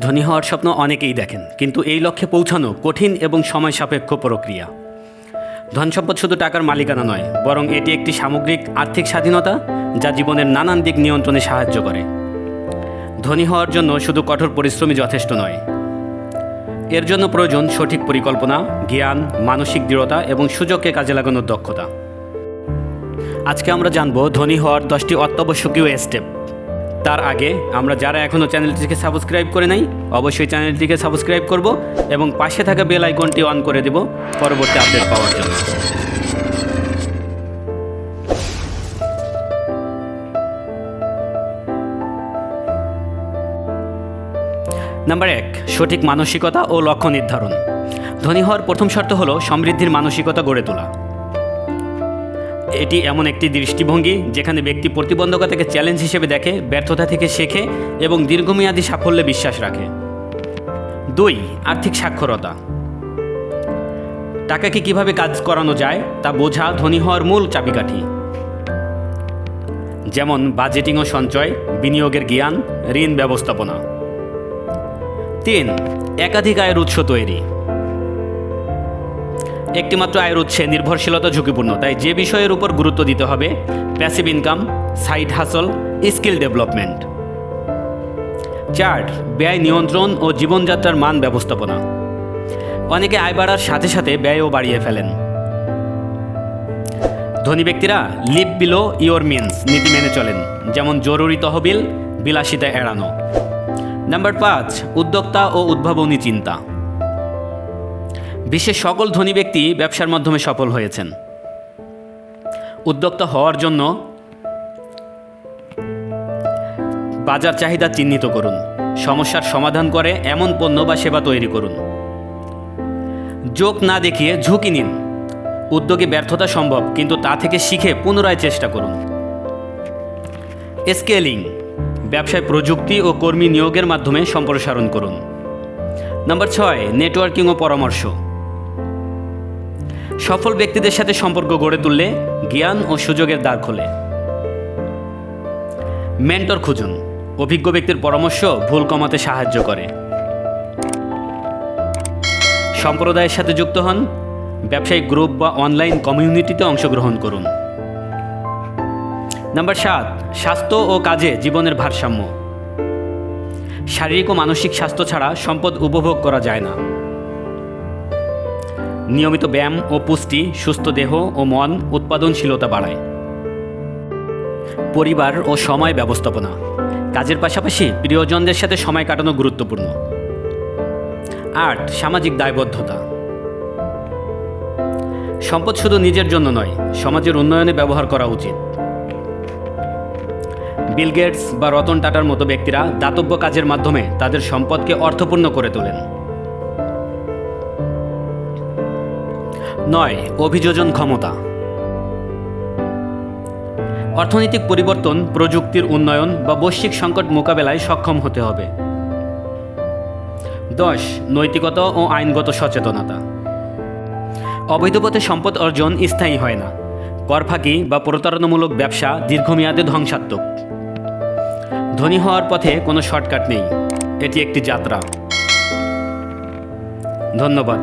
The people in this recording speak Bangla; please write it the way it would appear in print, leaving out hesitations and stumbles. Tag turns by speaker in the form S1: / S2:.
S1: ধনী হওয়ার স্বপ্ন অনেকেই দেখেন, কিন্তু এই লক্ষ্যে পৌঁছানো কঠিন এবং সময় সাপেক্ষ প্রক্রিয়া। ধন সম্পদ শুধু টাকার মালিকানা নয়, বরং এটি একটি সামগ্রিক আর্থিক স্বাধীনতা যা জীবনের নানান দিক নিয়ন্ত্রণে সাহায্য করে। ধনী হওয়ার জন্য শুধু কঠোর পরিশ্রমই যথেষ্ট নয়, এর জন্য প্রয়োজন সঠিক পরিকল্পনা, জ্ঞান, মানসিক দৃঢ়তা এবং সুযোগকে কাজে লাগানোর দক্ষতা। আজকে আমরা জানব ধনী হওয়ার 10টি অত্যাবশ্যকীয় স্টেপ। তার আগে আমরা যারা এখনও চ্যানেলটিকে সাবস্ক্রাইব করে নাই, অবশ্যই চ্যানেলটিকে সাবস্ক্রাইব করব এবং পাশে থাকা বেল আইকনটি অন করে দেব পরবর্তী আপডেট পাওয়ার জন্য। নাম্বার 1, সঠিক মানসিকতা ও লক্ষ্য নির্ধারণ। ধনী হওয়ার প্রথম শর্ত হলো সমৃদ্ধির মানসিকতা গড়ে তোলা। এটি এমন একটি দৃষ্টিভঙ্গি যেখানে ব্যক্তি প্রতিবন্ধকতাকে চ্যালেঞ্জ হিসেবে দেখে, ব্যর্থতা থেকে শেখে এবং দীর্ঘমেয়াদী সাফল্যে বিশ্বাস রাখে। 2, আর্থিক সাক্ষরতা। টাকাকে কিভাবে কাজ করানো যায় তা বোঝা ধনী হওয়ার মূল চাবিকাঠি, যেমন বাজেটিং ও সঞ্চয়, বিনিয়োগের জ্ঞান, ঋণ ব্যবস্থাপনা। 3, একাধিক আয়ের উৎস তৈরি। একটিমাত্র আয়ের উৎসে নির্ভরশীলতা ঝুঁকিপূর্ণ, তাই যে বিষয়ের উপর গুরুত্ব দিতে হবে প্যাসিভ ইনকাম, সাইড হাসল, স্কিল ডেভেলপমেন্ট। 4, ব্যয় নিয়ন্ত্রণ ও জীবনযাত্রার মান ব্যবস্থাপনা। অনেকে আয় বাড়ার সাথে সাথে ব্যয়ও বাড়িয়ে ফেলেন। ধনী ব্যক্তিরা লিভ বিলো ইওর মিনস নীতি মেনে চলেন, যেমন জরুরি তহবিল, বিলাসিতা এড়ানো। নাম্বার 5, উদ্যোক্তা ও উদ্ভাবনী চিন্তা। বিশ্বের সকল ধনী ব্যক্তি ব্যবসার মাধ্যমে সফল হয়েছেন। উদ্যোক্তা হওয়ার জন্য বাজার চাহিদা চিহ্নিত করুন, সমস্যার সমাধান করে এমন পণ্য বা সেবা তৈরি করুন। যোগ না দেখিয়ে ঝুঁকি নিন। উদ্যোগে ব্যর্থতা সম্ভব, কিন্তু তা থেকে শিখে পুনরায় চেষ্টা করুন। স্কেলিং, ব্যবসায় প্রযুক্তি ও কর্মী নিয়োগের মাধ্যমে সম্প্রসারণ করুন। নাম্বার 6, নেটওয়ার্কিং ও পরামর্শ। সফল ব্যক্তিদের সাথে সম্পর্ক গড়ে তুললে জ্ঞান ও সুযোগের দ্বার খোলে। মেন্টর খুঁজুন, অভিজ্ঞ ব্যক্তির পরামর্শ ভুল কমাতে সাহায্য করে। সম্প্রদায়ের সাথে যুক্ত হন, ব্যবসায়িক গ্রুপ বা অনলাইন কমিউনিটিতে অংশগ্রহণ করুন। নাম্বার 7, স্বাস্থ্য ও কাজে জীবনের ভারসাম্য। শারীরিক ও মানসিক স্বাস্থ্য ছাড়া সম্পদ উপভোগ করা যায় না। নিয়মিত ব্যায়াম ও পুষ্টি সুস্থ দেহ ও মন উৎপাদনশীলতা বাড়ায়। পরিবার ও সময় ব্যবস্থাপনা। কাজের পাশাপাশি প্রিয়জনদের সাথে সময় কাটানো গুরুত্বপূর্ণ। 8, সামাজিক দায়বদ্ধতা। সম্পদ শুধু নিজের জন্য নয়, সমাজের উন্নয়নে ব্যবহার করা উচিত। বিল গেটস বা রতন টাটার মতো ব্যক্তিরা দাতব্য কাজের মাধ্যমে তাদের সম্পদকে অর্থপূর্ণ করে তোলেন। 9, অভিযোজন ক্ষমতা। অর্থনৈতিক পরিবর্তন, প্রযুক্তির উন্নয়ন বা বৈশ্বিক সংকট মোকাবেলায় সক্ষম হতে হবে। 10, নৈতিকতা ও আইনগত সচেতনতা। অবৈধ পথে সম্পদ অর্জন স্থায়ী হয় না। কর ফাঁকি বা প্রতারণামূলক ব্যবসা দীর্ঘমেয়াদে ধ্বংসাত্মক। ধনী হওয়ার পথে কোনো শর্টকাট নেই, এটি একটি যাত্রা। ধন্যবাদ।